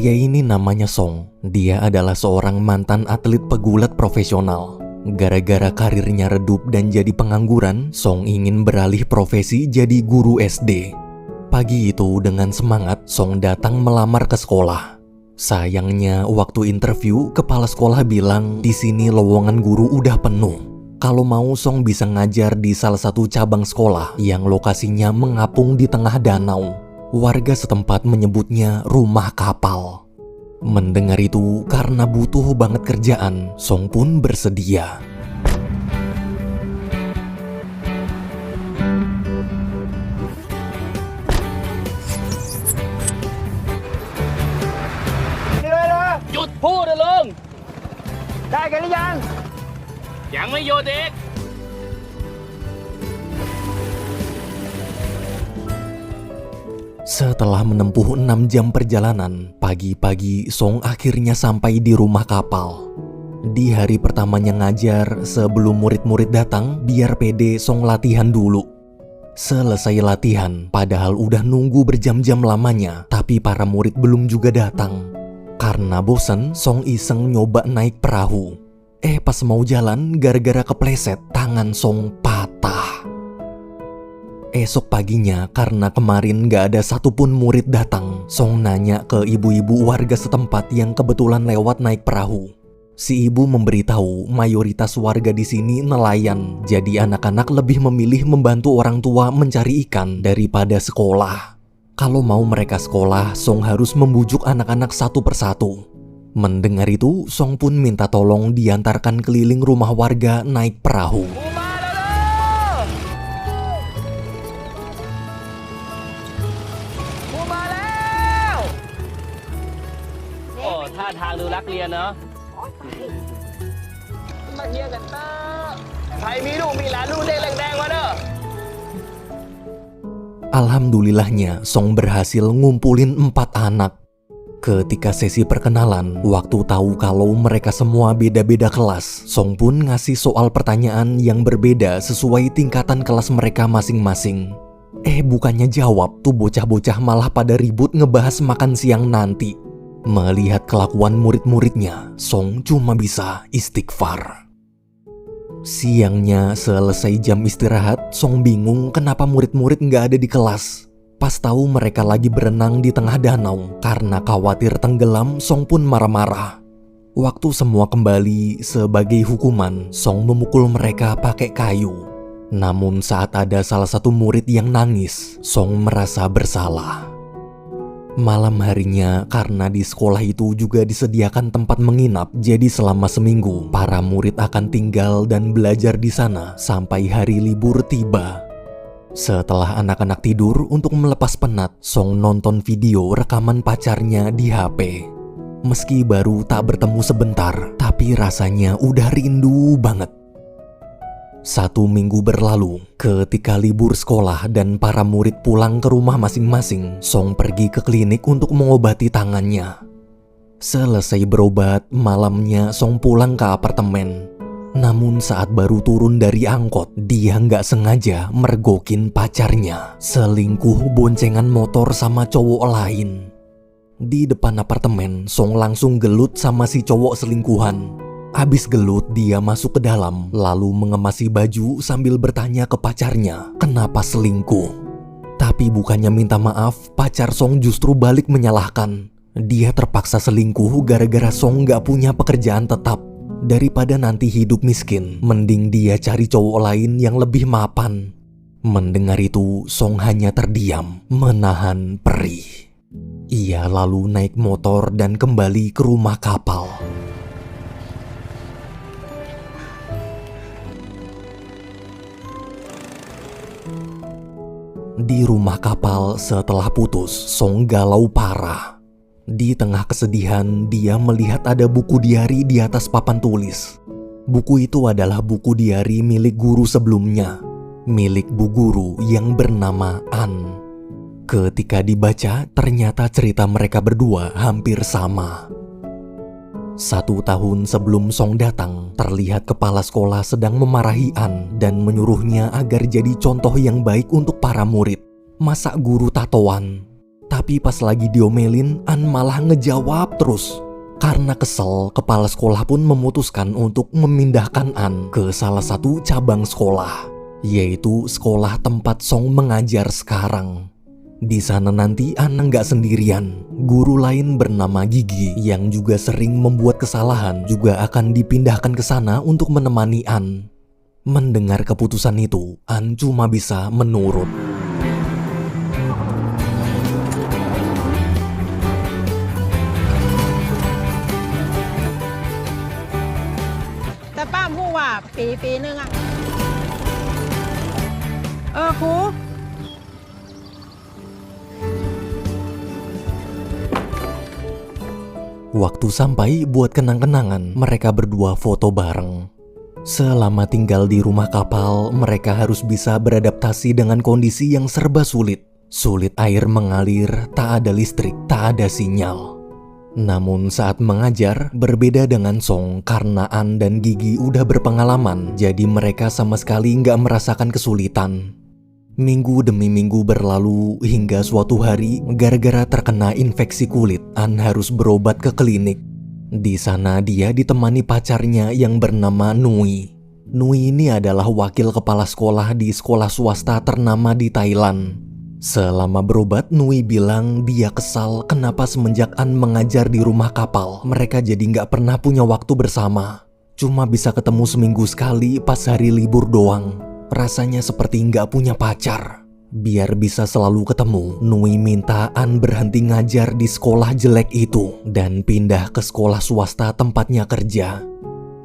Pria ini namanya Song. Dia adalah seorang mantan atlet pegulat profesional. Gara-gara karirnya redup dan jadi pengangguran, Song ingin beralih profesi jadi guru SD. Pagi itu dengan semangat, Song datang melamar ke sekolah. Sayangnya waktu interview, kepala sekolah bilang di sini lowongan guru udah penuh. Kalau mau Song bisa ngajar di salah satu cabang sekolah yang lokasinya mengapung di tengah danau. Warga setempat menyebutnya rumah kapal. Mendengar itu, karena butuh banget kerjaan, Song pun bersedia. Hụtพูดเลยลุง ได้กันหรือยัง ยังไม่หยุดอีก Setelah menempuh 6 jam perjalanan, pagi-pagi Song akhirnya sampai di rumah kapal. Di hari pertamanya ngajar, sebelum murid-murid datang, biar pede Song latihan dulu. Selesai latihan, padahal udah nunggu berjam-jam lamanya, tapi para murid belum juga datang. Karena bosen, Song iseng nyoba naik perahu. Pas mau jalan, gara-gara kepleset, tangan Song patah. Esok paginya, karena kemarin gak ada satupun murid datang, Song nanya ke ibu-ibu warga setempat yang kebetulan lewat naik perahu. Si ibu memberitahu mayoritas warga di sini nelayan, jadi anak-anak lebih memilih membantu orang tua mencari ikan daripada sekolah. Kalau mau mereka sekolah, Song harus membujuk anak-anak satu persatu. Mendengar itu, Song pun minta tolong diantarkan keliling rumah warga naik perahu.ท่าทางดูรักเรียนเนอะ มาเฮียกันเตอร์ใครมีลูกมีหลานลูกเด็กแดงๆมาเด้อ Alhamdulillahnya, Song berhasil ngumpulin 4 anak. Ketika sesi perkenalan, waktu tahu kalau mereka semua beda-beda kelas, Song pun ngasih soal pertanyaan yang berbeda sesuai tingkatan kelas mereka masing-masing. Bukannya jawab, tuh bocah-bocah malah pada ribut ngebahas makan siang nanti. Melihat kelakuan murid-muridnya, Song cuma bisa istighfar. Siangnya selesai jam istirahat, Song bingung kenapa murid-murid nggak ada di kelas. Pas tahu mereka lagi berenang di tengah danau, karena khawatir tenggelam, Song pun marah-marah. Waktu semua kembali, sebagai hukuman, Song memukul mereka pakai kayu. Namun saat ada salah satu murid yang nangis, Song merasa bersalah. Malam harinya, karena di sekolah itu juga disediakan tempat menginap, jadi selama seminggu para murid akan tinggal dan belajar di sana sampai hari libur tiba. Setelah anak-anak tidur, untuk melepas penat, Song nonton video rekaman pacarnya di HP. Meski baru tak bertemu sebentar, tapi rasanya udah rindu banget. 1 minggu berlalu, ketika libur sekolah dan para murid pulang ke rumah masing-masing, Song pergi ke klinik untuk mengobati tangannya. Selesai berobat, malamnya Song pulang ke apartemen. Namun saat baru turun dari angkot, dia nggak sengaja mergokin pacarnya, selingkuh boncengan motor sama cowok lain. Di depan apartemen, Song langsung gelut sama si cowok selingkuhan. Abis gelut, dia masuk ke dalam, lalu mengemasi baju sambil bertanya ke pacarnya, kenapa selingkuh. Tapi bukannya minta maaf, pacar Song justru balik menyalahkan. Dia terpaksa selingkuh gara-gara Song gak punya pekerjaan tetap. Daripada nanti hidup miskin, mending dia cari cowok lain yang lebih mapan. Mendengar itu, Song hanya terdiam, menahan perih. Ia lalu naik motor dan kembali ke rumah kapal. Di rumah kapal setelah putus, Song galau parah. Di tengah kesedihan, dia melihat ada buku diari di atas papan tulis. Buku itu adalah buku diari milik guru sebelumnya, milik bu guru yang bernama An. Ketika dibaca, ternyata cerita mereka berdua hampir sama. 1 tahun sebelum Song datang, terlihat kepala sekolah sedang memarahi An dan menyuruhnya agar jadi contoh yang baik untuk para murid. Masa guru tatoan? Tapi pas lagi diomelin, An malah ngejawab terus. Karena kesel, kepala sekolah pun memutuskan untuk memindahkan An ke salah satu cabang sekolah, yaitu sekolah tempat Song mengajar sekarang. Di sana nanti An nggak sendirian. Guru lain bernama Gigi yang juga sering membuat kesalahan juga akan dipindahkan ke sana untuk menemani An. Mendengar keputusan itu, An cuma bisa menurut.แต่ป้าพูดว่าปีนึงอะครู Waktu sampai buat kenang-kenangan, mereka berdua foto bareng. Selama tinggal di rumah kapal, mereka harus bisa beradaptasi dengan kondisi yang serba sulit. Sulit air mengalir, tak ada listrik, tak ada sinyal. Namun saat mengajar, berbeda dengan Song karena An dan Gigi udah berpengalaman, jadi mereka sama sekali nggak merasakan kesulitan. Minggu demi minggu berlalu hingga suatu hari gara-gara terkena infeksi kulit, An harus berobat ke klinik. Di sana dia ditemani pacarnya yang bernama Nui. Nui ini adalah wakil kepala sekolah di sekolah swasta ternama di Thailand. Selama berobat, Nui bilang dia kesal kenapa semenjak An mengajar di rumah kapal, mereka jadi nggak pernah punya waktu bersama. Cuma bisa ketemu seminggu sekali pas hari libur doang. Rasanya seperti nggak punya pacar. Biar bisa selalu ketemu, Nui minta An berhenti ngajar di sekolah jelek itu dan pindah ke sekolah swasta tempatnya kerja.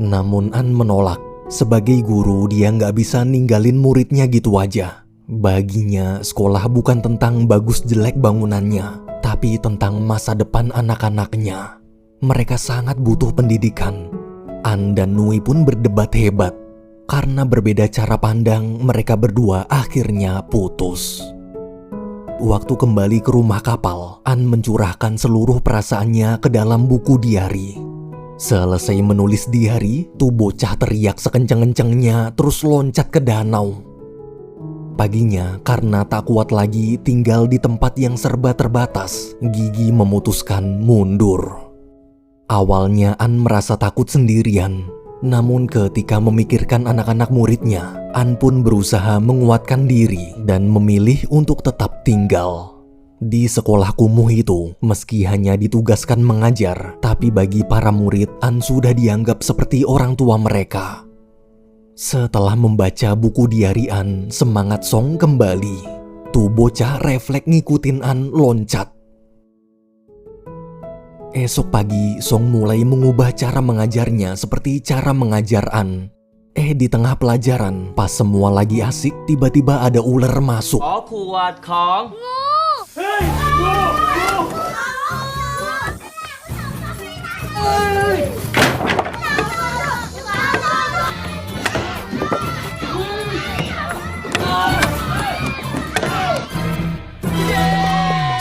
Namun An menolak. Sebagai guru, dia nggak bisa ninggalin muridnya gitu aja. Baginya, sekolah bukan tentang bagus jelek bangunannya, tapi tentang masa depan anak-anaknya. Mereka sangat butuh pendidikan. An dan Nui pun berdebat hebat. Karena berbeda cara pandang, mereka berdua akhirnya putus. Waktu kembali ke rumah kapal, An mencurahkan seluruh perasaannya ke dalam buku diari. Selesai menulis diari, tuh bocah teriak sekenceng-kencengnya terus loncat ke danau. Paginya, karena tak kuat lagi tinggal di tempat yang serba terbatas, Gigi memutuskan mundur. Awalnya An merasa takut sendirian. Namun ketika memikirkan anak-anak muridnya, An pun berusaha menguatkan diri dan memilih untuk tetap tinggal. Di sekolah kumuh itu, meski hanya ditugaskan mengajar, tapi bagi para murid, An sudah dianggap seperti orang tua mereka. Setelah membaca buku diari An, semangat Song kembali. Tuh bocah refleks ngikutin An loncat. Esok pagi, Song mulai mengubah cara mengajarnya seperti cara mengajar An. Di tengah pelajaran, pas semua lagi asik, tiba-tiba ada ular masuk. ขอขวดของ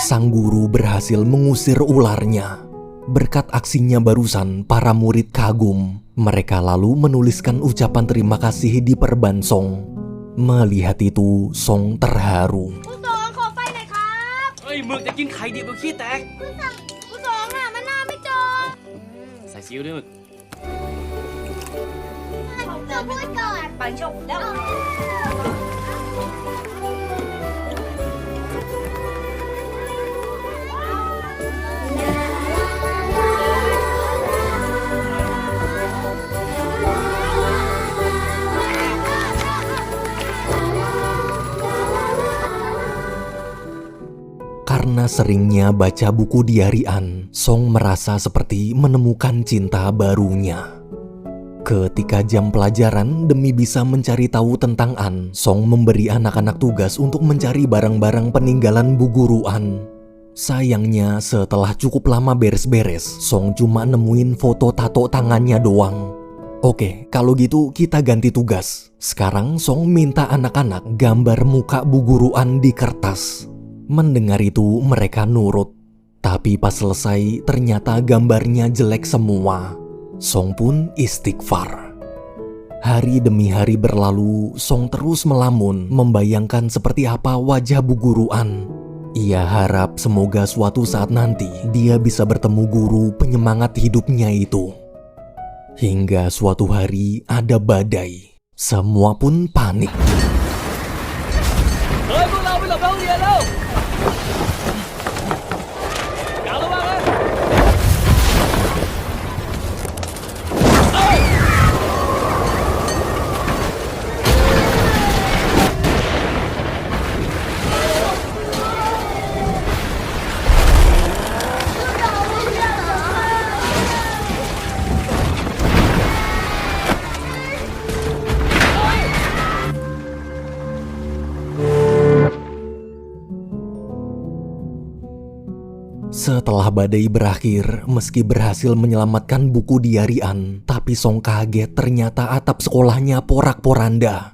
Sang guru berhasil mengusir ularnya. Berkat aksinya barusan, para murid kagum. Mereka lalu menuliskan ucapan terima kasih di perban Song. Melihat itu, Song terharu. ผู้สองขอไฟหน่อยครับ เฮ้ยหมึกจะกินไข่ดิบกับขี้แตก ผู้สองอะมันหน้าไม่เจอ ใส่ซีอิ๊วด้วยหมึก เจอพูดก่อนปังจบแล้ว Karena seringnya baca buku diari An, Song merasa seperti menemukan cinta barunya. Ketika jam pelajaran, demi bisa mencari tahu tentang An, Song memberi anak-anak tugas untuk mencari barang-barang peninggalan Bu Guru An. Sayangnya, setelah cukup lama beres-beres, Song cuma nemuin foto tato tangannya doang. Oke, kalau gitu kita ganti tugas. Sekarang Song minta anak-anak gambar muka Bu Guru An di kertas. Mendengar itu, mereka nurut. Tapi pas selesai, ternyata gambarnya jelek semua. Song pun istighfar. Hari demi hari berlalu, Song terus melamun, membayangkan seperti apa wajah Bu Guru An. Ia harap semoga suatu saat nanti dia bisa bertemu guru penyemangat hidupnya itu. Hingga suatu hari ada badai. Semua pun panik. Setelah badai berakhir, meski berhasil menyelamatkan buku diari An, tapi Song kaget ternyata atap sekolahnya porak-poranda.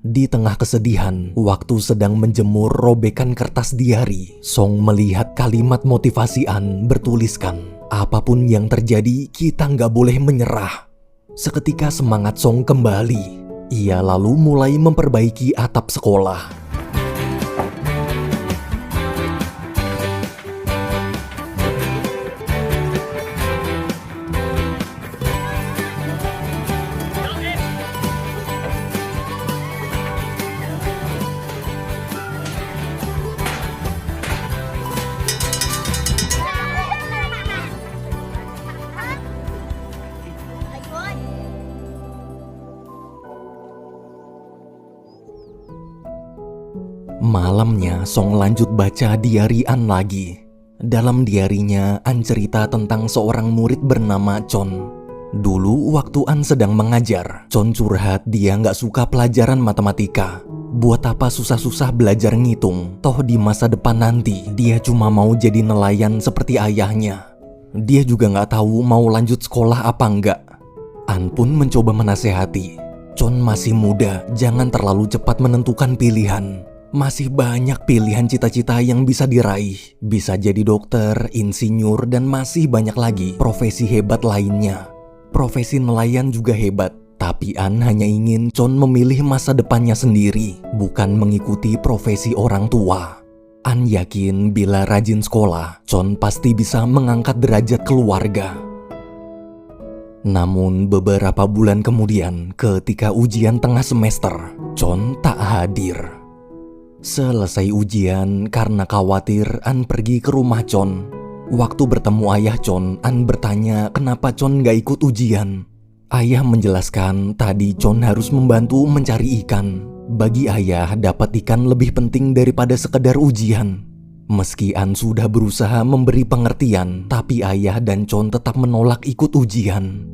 Di tengah kesedihan, waktu sedang menjemur robekan kertas diari, Song melihat kalimat motivasi An bertuliskan, apapun yang terjadi, kita nggak boleh menyerah. Seketika semangat Song kembali. Ia lalu mulai memperbaiki atap sekolah. Malamnya, Song lanjut baca diari An lagi. Dalam diarinya, An cerita tentang seorang murid bernama Chon. Dulu waktu An sedang mengajar, Chon curhat dia nggak suka pelajaran matematika. Buat apa susah-susah belajar ngitung, toh di masa depan nanti dia cuma mau jadi nelayan seperti ayahnya. Dia juga nggak tahu mau lanjut sekolah apa enggak. An pun mencoba menasehati, Chon masih muda, jangan terlalu cepat menentukan pilihan. Masih banyak pilihan cita-cita yang bisa diraih. Bisa jadi dokter, insinyur, dan masih banyak lagi profesi hebat lainnya. Profesi nelayan juga hebat. Tapi An hanya ingin Chon memilih masa depannya sendiri, bukan mengikuti profesi orang tua. An yakin bila rajin sekolah, Chon pasti bisa mengangkat derajat keluarga. Namun beberapa bulan kemudian, ketika ujian tengah semester, Chon tak hadir. Selesai ujian, karena khawatir, An pergi ke rumah Chon. Waktu bertemu ayah Chon, An bertanya kenapa Chon gak ikut ujian. Ayah menjelaskan tadi Chon harus membantu mencari ikan. Bagi ayah, dapat ikan lebih penting daripada sekedar ujian. Meski An sudah berusaha memberi pengertian, tapi ayah dan Chon tetap menolak ikut ujian.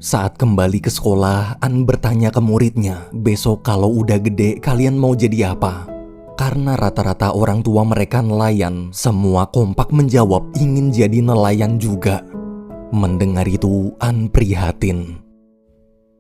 Saat kembali ke sekolah, An bertanya ke muridnya, besok kalau udah gede kalian mau jadi apa? Karena rata-rata orang tua mereka nelayan, semua kompak menjawab ingin jadi nelayan juga. Mendengar itu, An prihatin.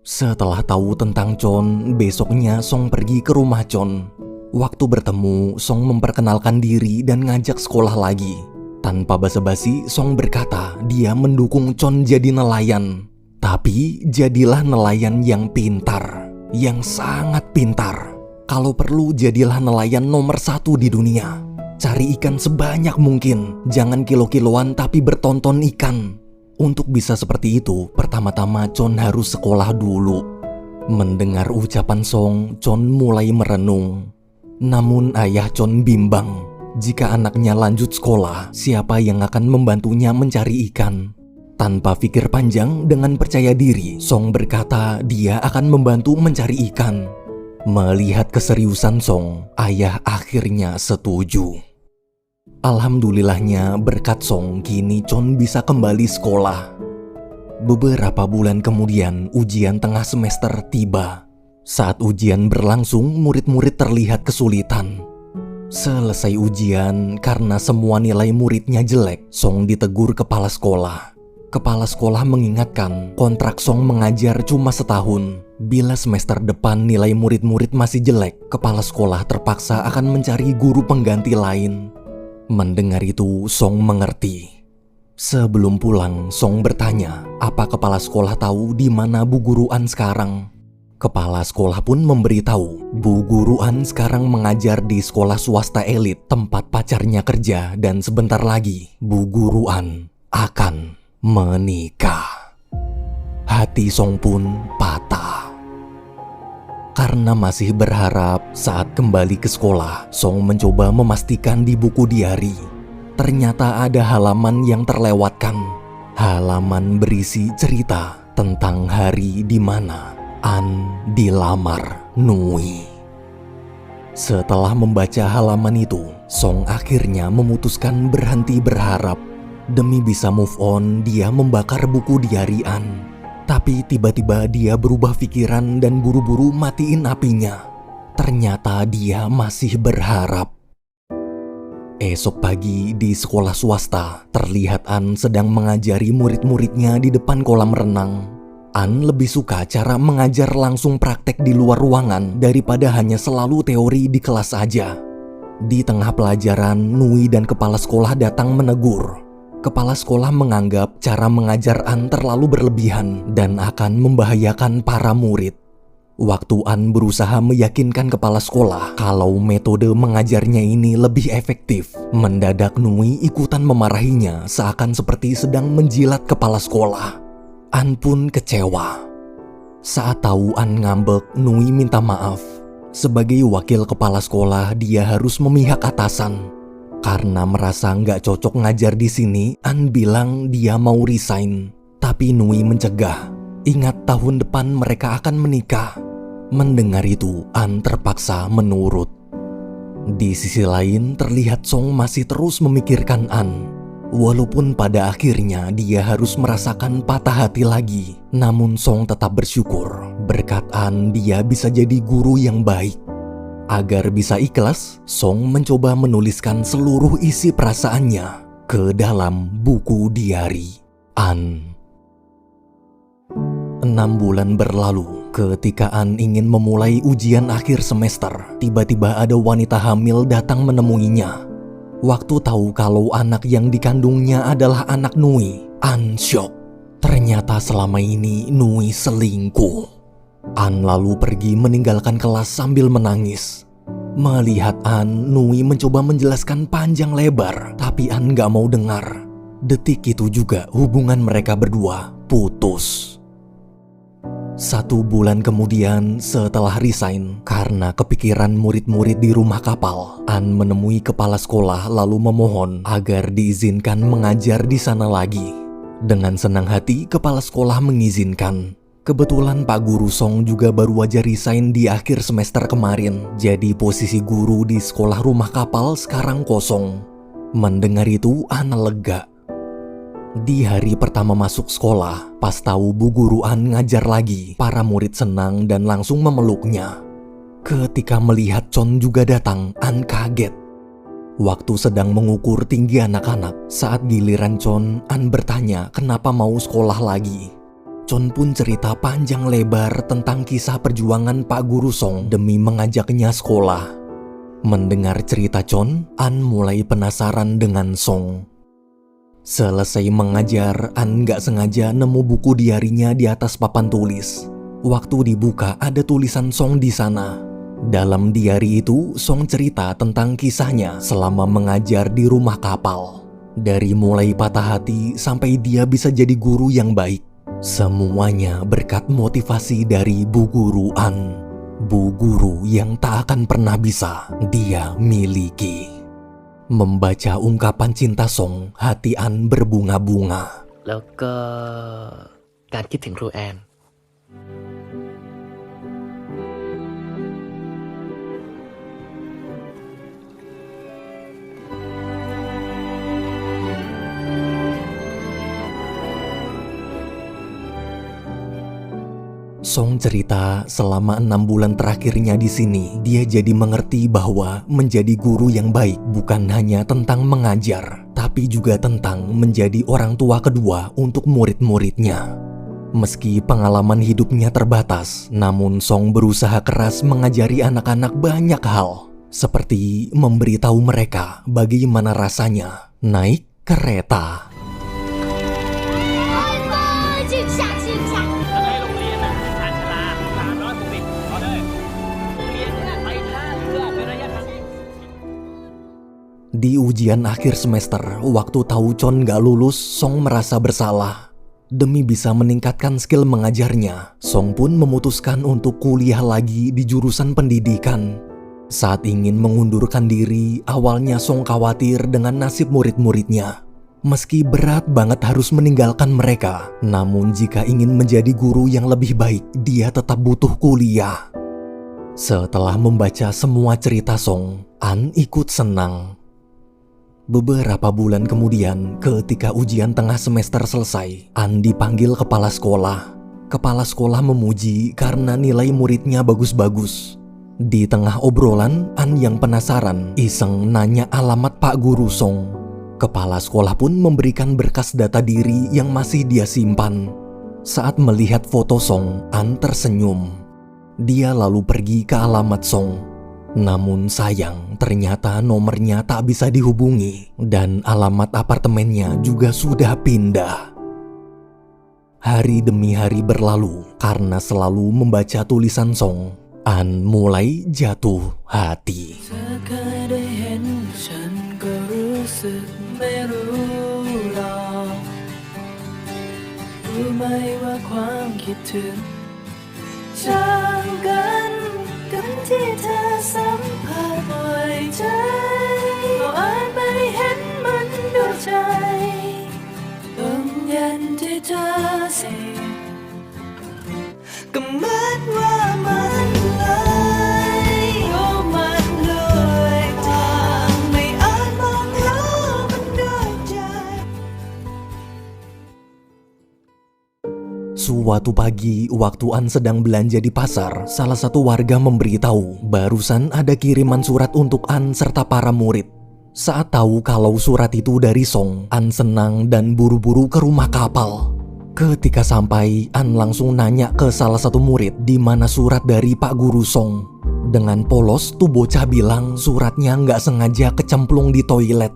Setelah tahu tentang Chon, besoknya Song pergi ke rumah Chon. Waktu bertemu, Song memperkenalkan diri dan ngajak sekolah lagi. Tanpa basa-basi, Song berkata dia mendukung Chon jadi nelayan. Tapi jadilah nelayan yang pintar, yang sangat pintar. Kalau perlu jadilah nelayan nomor 1 di dunia. Cari ikan sebanyak mungkin, jangan kilo-kiloan tapi bertonton ikan. Untuk bisa seperti itu, pertama-tama Chon harus sekolah dulu. Mendengar ucapan Song, Chon mulai merenung. Namun ayah Chon bimbang. Jika anaknya lanjut sekolah, siapa yang akan membantunya mencari ikan? Tanpa pikir panjang, dengan percaya diri, Song berkata dia akan membantu mencari ikan. Melihat keseriusan Song, ayah akhirnya setuju. Alhamdulillahnya berkat Song, kini Chon bisa kembali sekolah. Beberapa bulan kemudian, ujian tengah semester tiba. Saat ujian berlangsung, murid-murid terlihat kesulitan. Selesai ujian, karena semua nilai muridnya jelek, Song ditegur kepala sekolah. Kepala sekolah mengingatkan kontrak Song mengajar cuma setahun. Bila semester depan nilai murid-murid masih jelek, kepala sekolah terpaksa akan mencari guru pengganti lain. Mendengar itu, Song mengerti. Sebelum pulang, Song bertanya, apa kepala sekolah tahu di mana Bu Guru An sekarang? Kepala sekolah pun memberitahu Bu Guru An sekarang mengajar di sekolah swasta elit tempat pacarnya kerja dan sebentar lagi Bu Guru An akan menikah. Hati Song pun patah. Karena masih berharap saat kembali ke sekolah, Song mencoba memastikan di buku diari. Ternyata ada halaman yang terlewatkan. Halaman berisi cerita tentang hari di mana An dilamar Nui. Setelah membaca halaman itu, Song akhirnya memutuskan berhenti berharap. Demi bisa move on, dia membakar buku diari An. Tapi tiba-tiba dia berubah pikiran dan buru-buru matiin apinya. Ternyata dia masih berharap. Esok pagi di sekolah swasta, terlihat An sedang mengajari murid-muridnya di depan kolam renang. An lebih suka cara mengajar langsung praktek di luar ruangan daripada hanya selalu teori di kelas aja. Di tengah pelajaran, Nui dan kepala sekolah datang menegur. Kepala sekolah menganggap cara mengajar An terlalu berlebihan dan akan membahayakan para murid. Waktu An berusaha meyakinkan kepala sekolah kalau metode mengajarnya ini lebih efektif, mendadak Nui ikutan memarahinya seakan seperti sedang menjilat kepala sekolah. An pun kecewa. Saat tahu An ngambek, Nui minta maaf. Sebagai wakil kepala sekolah, dia harus memihak atasan. Karena merasa nggak cocok ngajar di sini, An bilang dia mau resign. Tapi Nui mencegah. Ingat tahun depan mereka akan menikah. Mendengar itu, An terpaksa menurut. Di sisi lain, terlihat Song masih terus memikirkan An. Walaupun pada akhirnya dia harus merasakan patah hati lagi, namun Song tetap bersyukur. Berkat An, dia bisa jadi guru yang baik. Agar bisa ikhlas, Song mencoba menuliskan seluruh isi perasaannya ke dalam buku diari An. 6 bulan berlalu, ketika An ingin memulai ujian akhir semester, tiba-tiba ada wanita hamil datang menemuinya. Waktu tahu kalau anak yang dikandungnya adalah anak Nui, An syok. Ternyata selama ini Nui selingkuh. An lalu pergi meninggalkan kelas sambil menangis. Melihat An, Nui mencoba menjelaskan panjang lebar, tapi An gak mau dengar. Detik itu juga hubungan mereka berdua putus. 1 bulan kemudian setelah resign, karena kepikiran murid-murid di rumah kapal, An menemui kepala sekolah lalu memohon agar diizinkan mengajar di sana lagi. Dengan senang hati, kepala sekolah mengizinkan. Kebetulan Pak Guru Song juga baru aja resign di akhir semester kemarin, jadi posisi guru di sekolah rumah kapal sekarang kosong. Mendengar itu, An lega. Di hari pertama masuk sekolah, pas tahu Bu Guru An ngajar lagi, para murid senang dan langsung memeluknya. Ketika melihat Chon juga datang, An kaget. Waktu sedang mengukur tinggi anak-anak, saat giliran Chon, An bertanya kenapa mau sekolah lagi. Chon pun cerita panjang lebar tentang kisah perjuangan Pak Guru Song demi mengajaknya sekolah. Mendengar cerita Chon, An mulai penasaran dengan Song. Selesai mengajar, An gak sengaja nemu buku diarinya di atas papan tulis. Waktu dibuka ada tulisan Song di sana. Dalam diari itu, Song cerita tentang kisahnya selama mengajar di rumah kapal. Dari mulai patah hati sampai dia bisa jadi guru yang baik. Semuanya berkat motivasi dari Bu Guru An. Bu Guru yang tak akan pernah bisa dia miliki. Membaca ungkapan cinta Song, hati An berbunga-bunga. แล้วก็การคิดถึงครูแอน Song cerita selama 6 bulan terakhirnya di sini, dia jadi mengerti bahwa menjadi guru yang baik bukan hanya tentang mengajar, tapi juga tentang menjadi orang tua kedua untuk murid-muridnya. Meski pengalaman hidupnya terbatas, namun Song berusaha keras mengajari anak-anak banyak hal, seperti memberitahu mereka bagaimana rasanya naik kereta. ถ้าให้โรงเรียนน่ะชาญชาลา360 Di ujian akhir semester, waktu tahu Chon gak lulus, Song merasa bersalah. Demi bisa meningkatkan skill mengajarnya, Song pun memutuskan untuk kuliah lagi di jurusan pendidikan. Saat ingin mengundurkan diri, awalnya Song khawatir dengan nasib murid-muridnya. Meski berat banget harus meninggalkan mereka, namun jika ingin menjadi guru yang lebih baik, dia tetap butuh kuliah. Setelah membaca semua cerita Song, An ikut senang. Beberapa bulan kemudian, ketika ujian tengah semester selesai, An dipanggil kepala sekolah. Kepala sekolah memuji karena nilai muridnya bagus-bagus. Di tengah obrolan, An yang penasaran iseng nanya alamat Pak Guru Song. Kepala sekolah pun memberikan berkas data diri yang masih dia simpan. Saat melihat foto Song, An tersenyum. Dia lalu pergi ke alamat Song. Namun sayang, ternyata nomornya tak bisa dihubungi dan alamat apartemennya juga sudah pindah. Hari demi hari berlalu karena selalu membaca tulisan Song, An mulai jatuh hati. Suatu pagi, waktu An sedang belanja di pasar, salah satu warga memberitahu barusan ada kiriman surat untuk An serta para murid. Saat tahu kalau surat itu dari Song, An senang dan buru-buru ke rumah kapal. Ketika sampai, An langsung nanya ke salah satu murid di mana surat dari Pak Guru Song. Dengan polos, tuh bocah bilang suratnya nggak sengaja kecemplung di toilet.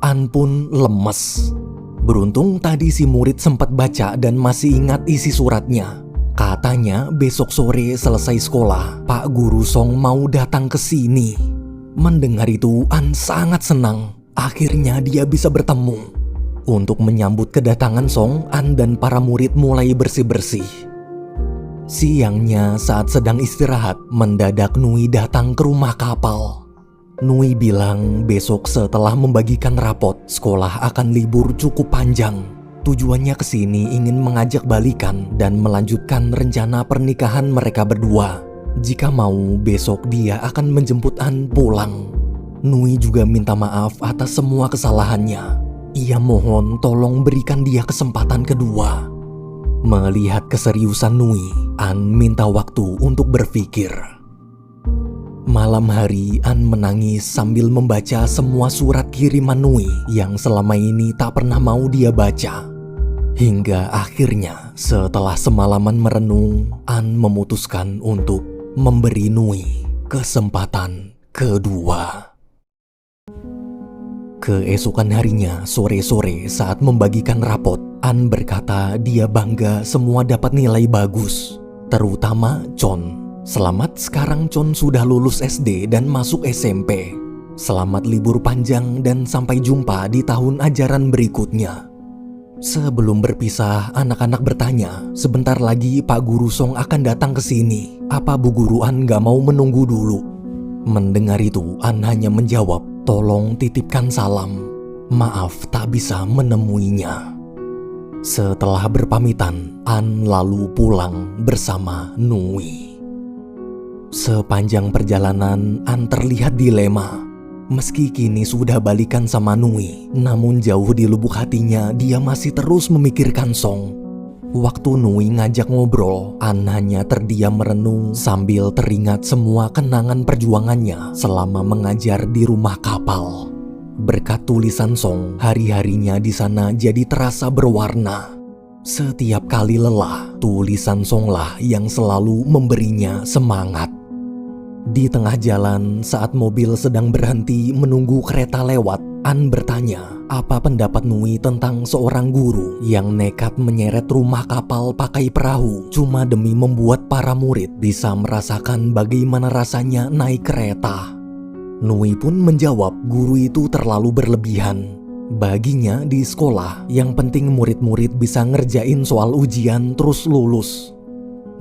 An pun lemes. Beruntung tadi si murid sempat baca dan masih ingat isi suratnya. Katanya besok sore selesai sekolah, Pak Guru Song mau datang ke sini. Mendengar itu, An sangat senang. Akhirnya dia bisa bertemu. Untuk menyambut kedatangan Song, An dan para murid mulai bersih-bersih. Siangnya saat sedang istirahat, mendadak Nui datang ke rumah kapal. Nui bilang besok setelah membagikan rapot, sekolah akan libur cukup panjang. Tujuannya ke sini ingin mengajak balikan dan melanjutkan rencana pernikahan mereka berdua. Jika mau, besok dia akan menjemput An pulang. Nui juga minta maaf atas semua kesalahannya. Ia mohon tolong berikan dia kesempatan kedua. Melihat keseriusan Nui, An minta waktu untuk berpikir. Malam hari, An menangis sambil membaca semua surat kiriman Nui yang selama ini tak pernah mau dia baca. Hingga akhirnya, setelah semalaman merenung, An memutuskan untuk memberi Nui kesempatan kedua. Keesokan harinya, sore-sore saat membagikan rapot, An berkata dia bangga semua dapat nilai bagus, terutama Chon. Selamat, sekarang Chon sudah lulus SD dan masuk SMP. Selamat libur panjang dan sampai jumpa di tahun ajaran berikutnya. Sebelum berpisah, anak-anak bertanya, sebentar lagi Pak Guru Song akan datang ke sini. Apa Bu Guru An gak mau menunggu dulu? Mendengar itu, An hanya menjawab, tolong titipkan salam. Maaf tak bisa menemuinya. Setelah berpamitan, An lalu pulang bersama Nui. Sepanjang perjalanan, An terlihat dilema. Meski kini sudah balikan sama Nui, namun jauh di lubuk hatinya dia masih terus memikirkan Song. Waktu Nui ngajak ngobrol, An hanya terdiam merenung sambil teringat semua kenangan perjuangannya selama mengajar di rumah kapal. Berkat tulisan Song, hari-harinya di sana jadi terasa berwarna. Setiap kali lelah, tulisan Song lah yang selalu memberinya semangat. Di tengah jalan, saat mobil sedang berhenti menunggu kereta lewat, An bertanya apa pendapat Nui tentang seorang guru yang nekat menyeret rumah kapal pakai perahu cuma demi membuat para murid bisa merasakan bagaimana rasanya naik kereta. Nui pun menjawab guru itu terlalu berlebihan. Baginya di sekolah, yang penting murid-murid bisa ngerjain soal ujian terus lulus.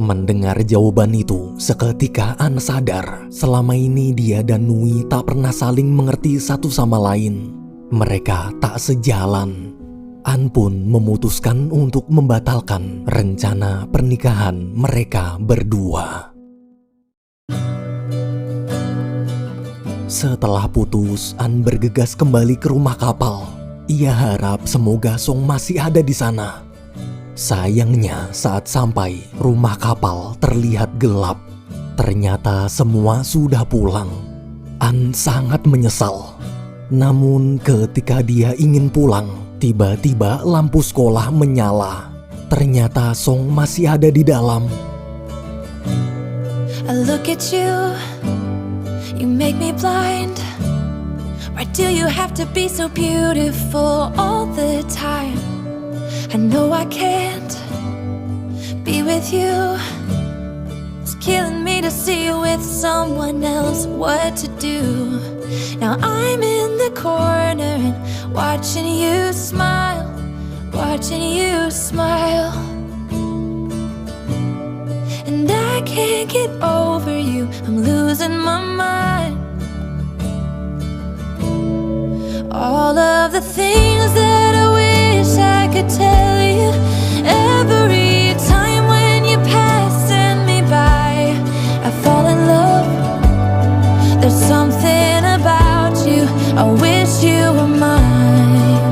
Mendengar jawaban itu, seketika An sadar selama ini dia dan Nui tak pernah saling mengerti satu sama lain. Mereka tak sejalan. An pun memutuskan untuk membatalkan rencana pernikahan mereka berdua. Setelah putus, An bergegas kembali ke rumah kapal. Ia harap semoga Song masih ada di sana. Sayangnya saat sampai, rumah kapal terlihat gelap. Ternyata semua sudah pulang. An sangat menyesal. Namun ketika dia ingin pulang, tiba-tiba lampu sekolah menyala. Ternyata Song masih ada di dalam. I look at you, you make me blind. Why do you have to be so beautiful all the time? I know I can't be with you. It's killing me to see you with someone else. What to do? Now I'm in the corner and watching you smile, watching you smile. And I can't get over you, I'm losing my mind. All of the things that I wish I could tell you, every time when you're passing me by, I fall in love. There's something about you, I wish you were mine.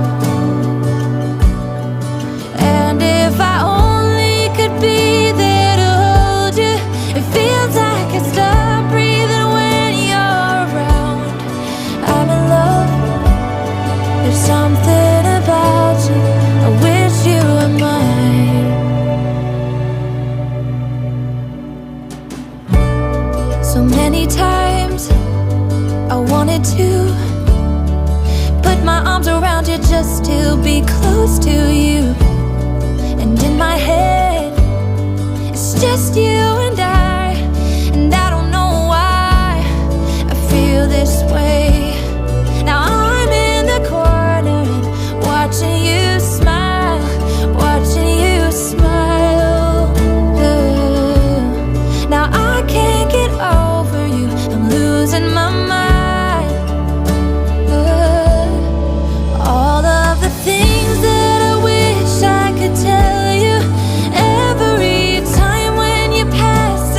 And if I only could be there to hold you, it feels like I stop breathing when you're around. I'm in love. There's something about you, I wish you were mine. So many times I wanted to put my arms around you just to be close to you. And in my head, it's just you and I don't know why I feel this way. Now I'm in the corner and watching you smile, watching you smile. Now I can't get over you, I'm losing my mind. All of the things that I wish I could tell you, every time when you pass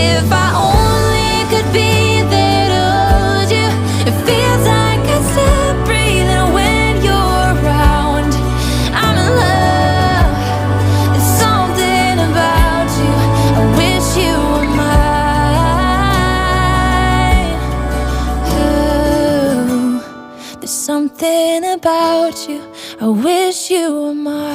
If I only could be there to hold you, it feels like I stop breathing when you're around. I'm in love, there's something about you, I wish you were mine. Oh, there's something about you, I wish you were mine.